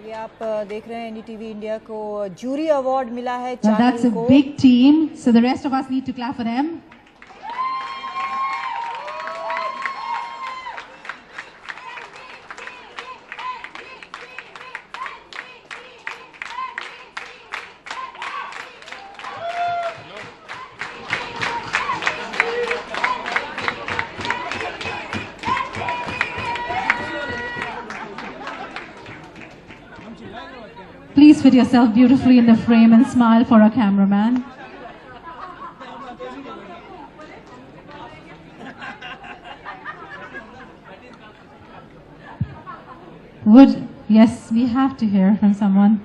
ये आप देख रहे हैं एनडीटीवी इंडिया को जूरी अवार्ड मिला है Well, that's a को। big team, so the rest of us need to clap for them. Please fit yourself beautifully in the frame and smile for our cameraman. Yes, we have to hear from someone.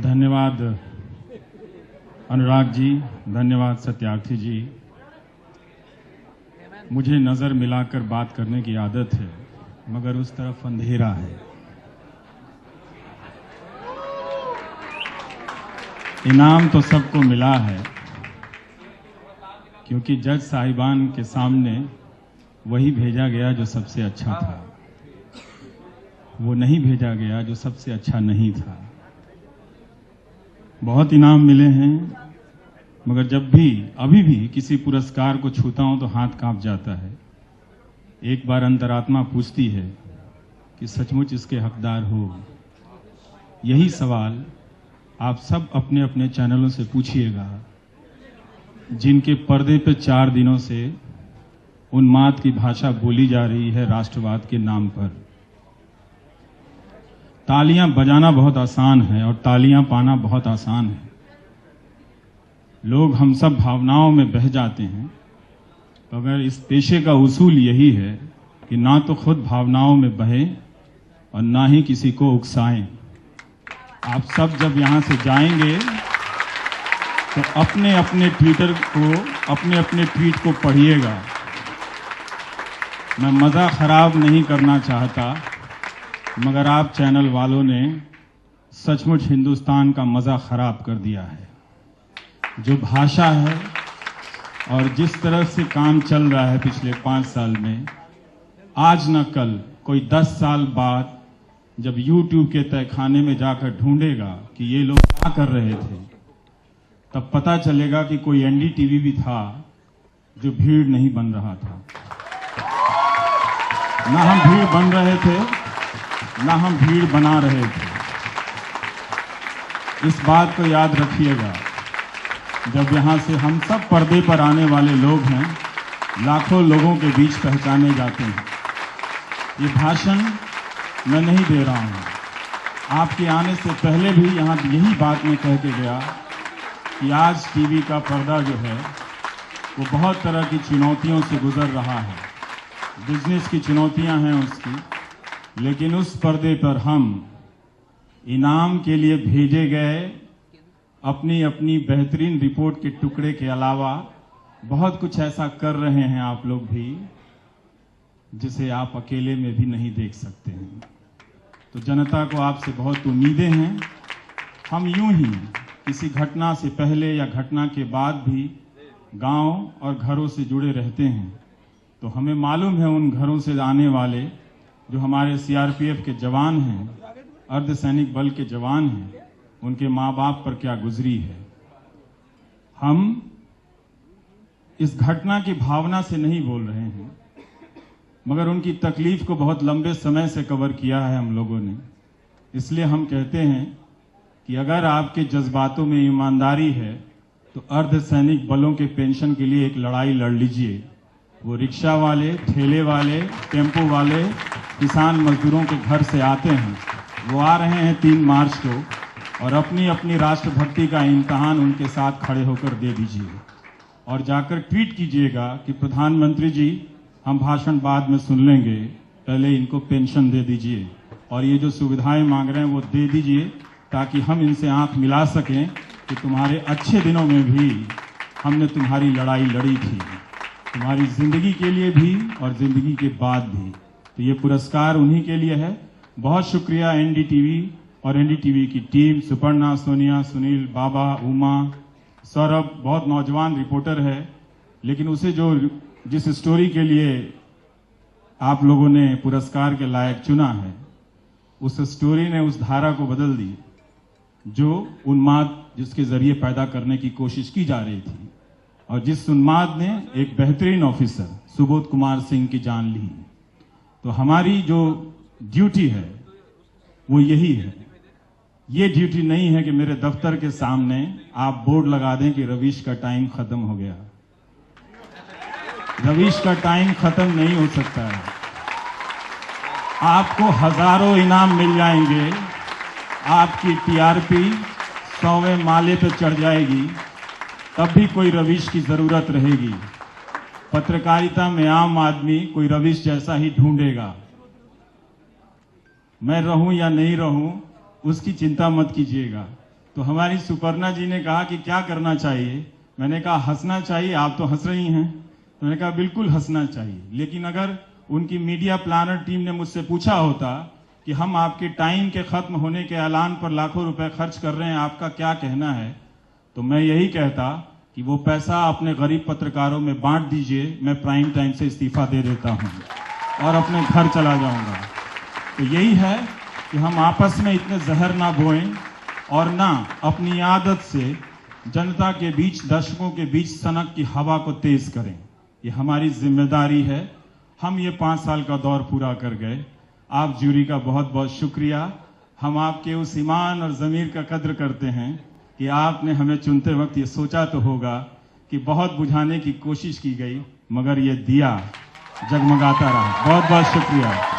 धन्यवाद अनुराग जी, धन्यवाद सत्यार्थी जी। मुझे नज़र मिलाकर बात करने की आदत है, मगर उस तरफ अंधेरा है। इनाम तो सबको मिला है, क्योंकि जज साहिबान के सामने वही भेजा गया जो सबसे अच्छा था, वो नहीं भेजा गया जो सबसे अच्छा नहीं था। बहुत इनाम मिले हैं, मगर जब भी अभी भी किसी पुरस्कार को छूता हूं तो हाथ कांप जाता है। एक बार अंतरात्मा पूछती है कि सचमुच इसके हकदार हो। यही सवाल आप सब अपने अपने चैनलों से पूछिएगा, जिनके पर्दे पे 4 दिनों से उन्माद की भाषा बोली जा रही है राष्ट्रवाद के नाम पर। तालियां बजाना बहुत आसान है और तालियां पाना बहुत आसान है। लोग हम सब भावनाओं में बह जाते हैं, मगर इस पेशे का उसूल यही है कि ना तो खुद भावनाओं में बहें और ना ही किसी को उकसाएं। आप सब जब यहां से जाएंगे तो अपने अपने ट्विटर को, अपने अपने ट्वीट को पढ़िएगा। मैं मज़ा खराब नहीं करना चाहता, मगर आप चैनल वालों ने सचमुच हिंदुस्तान का मज़ा खराब कर दिया है। जो भाषा है और जिस तरह से काम चल रहा है पिछले 5 साल में, आज न कल कोई 10 साल बाद जब YouTube के तहखाने में जाकर ढूंढेगा कि ये लोग क्या कर रहे थे, तब पता चलेगा कि कोई एनडीटीवी भी था जो भीड़ नहीं बन रहा था। ना हम भीड़ बन रहे थे, ना हम भीड़ बना रहे थे। इस बात को याद रखिएगा जब यहां से हम सब पर्दे पर आने वाले लोग हैं, लाखों लोगों के बीच पहचाने जाते हैं। ये भाषण मैं नहीं दे रहा हूं, आपके आने से पहले भी यहां यही बात मैं कह के गया कि आज टीवी का पर्दा जो है वो बहुत तरह की चुनौतियों से गुजर रहा है। बिजनेस की चुनौतियां हैं उसकी, लेकिन उस पर्दे पर हम इनाम के लिए भेजे गए अपनी अपनी बेहतरीन रिपोर्ट के टुकड़े के अलावा बहुत कुछ ऐसा कर रहे हैं आप लोग भी, जिसे आप अकेले में भी नहीं देख सकते हैं। तो जनता को आपसे बहुत उम्मीदें हैं। हम यूं ही किसी घटना से पहले या घटना के बाद भी गांव और घरों से जुड़े रहते हैं, तो हमें मालूम है उन घरों से आने वाले जो हमारे सीआरपीएफ के जवान हैं, अर्धसैनिक बल के जवान हैं, उनके माँ बाप पर क्या गुजरी है। हम इस घटना की भावना से नहीं बोल रहे हैं, मगर उनकी तकलीफ को बहुत लंबे समय से कवर किया है हम लोगों ने। इसलिए हम कहते हैं कि अगर आपके जज्बातों में ईमानदारी है तो अर्धसैनिक बलों के पेंशन के लिए एक लड़ाई लड़ लीजिए। वो रिक्शा वाले, ठेले वाले, टेम्पो वाले, किसान मजदूरों के घर से आते हैं, वो आ रहे हैं 3 मार्च को, और अपनी अपनी राष्ट्रभक्ति का इम्तहान उनके साथ खड़े होकर दे दीजिए और जाकर ट्वीट कीजिएगा कि प्रधानमंत्री जी, हम भाषण बाद में सुन लेंगे, पहले इनको पेंशन दे दीजिए और ये जो सुविधाएं मांग रहे हैं वो दे दीजिए, ताकि हम इनसे आंख मिला सकें कि तुम्हारे अच्छे दिनों में भी हमने तुम्हारी लड़ाई लड़ी थी, तुम्हारी जिंदगी के लिए भी और जिंदगी के बाद भी। तो ये पुरस्कार उन्हीं के लिए है। बहुत शुक्रिया एनडीटीवी और एनडीटीवी की टीम, सुपर्णा, सोनिया, सुनील, बाबा, उमा, सौरभ बहुत नौजवान रिपोर्टर है, लेकिन उसे जिस स्टोरी के लिए आप लोगों ने पुरस्कार के लायक चुना है, उस स्टोरी ने उस धारा को बदल दी जो उन्माद जिसके जरिए पैदा करने की कोशिश की जा रही थी, और जिस उन्माद ने एक बेहतरीन ऑफिसर सुबोध कुमार सिंह की जान ली। तो हमारी जो ड्यूटी है वो यही है। ये ड्यूटी नहीं है कि मेरे दफ्तर के सामने आप बोर्ड लगा दें कि रवीश का टाइम खत्म हो गया। रवीश का टाइम खत्म नहीं हो सकता है। आपको हजारों इनाम मिल जाएंगे, आपकी टीआरपी 100वें माले पे चढ़ जाएगी, तब भी कोई रवीश की जरूरत रहेगी। पत्रकारिता में आम आदमी कोई रवीश जैसा ही ढूंढेगा। मैं रहूं या नहीं रहूं उसकी चिंता मत कीजिएगा। तो हमारी सुपर्णा जी ने कहा कि क्या करना चाहिए, मैंने कहा हंसना चाहिए। आप तो हंस रही हैं, तो मैंने कहा बिल्कुल हंसना चाहिए। लेकिन अगर उनकी मीडिया प्लानर टीम ने मुझसे पूछा होता कि हम आपके टाइम के खत्म होने के ऐलान पर लाखों रुपए खर्च कर रहे हैं, आपका क्या कहना है, तो मैं यही कहता कि वो पैसा अपने गरीब पत्रकारों में बांट दीजिए, मैं प्राइम टाइम से इस्तीफा दे देता हूं और अपने घर चला जाऊंगा। तो यही है कि हम आपस में इतने जहर ना बोएं और ना अपनी आदत से जनता के बीच, दर्शकों के बीच सनक की हवा को तेज करें। ये हमारी जिम्मेदारी है। हम ये 5 साल का दौर पूरा कर गए। आप जूरी का बहुत बहुत शुक्रिया। हम आपके उस ईमान और ज़मीर का कद्र करते हैं कि आपने हमें चुनते वक्त ये सोचा तो होगा कि बहुत बुझाने की कोशिश की गई, मगर ये दिया जगमगाता रहा। बहुत बहुत शुक्रिया।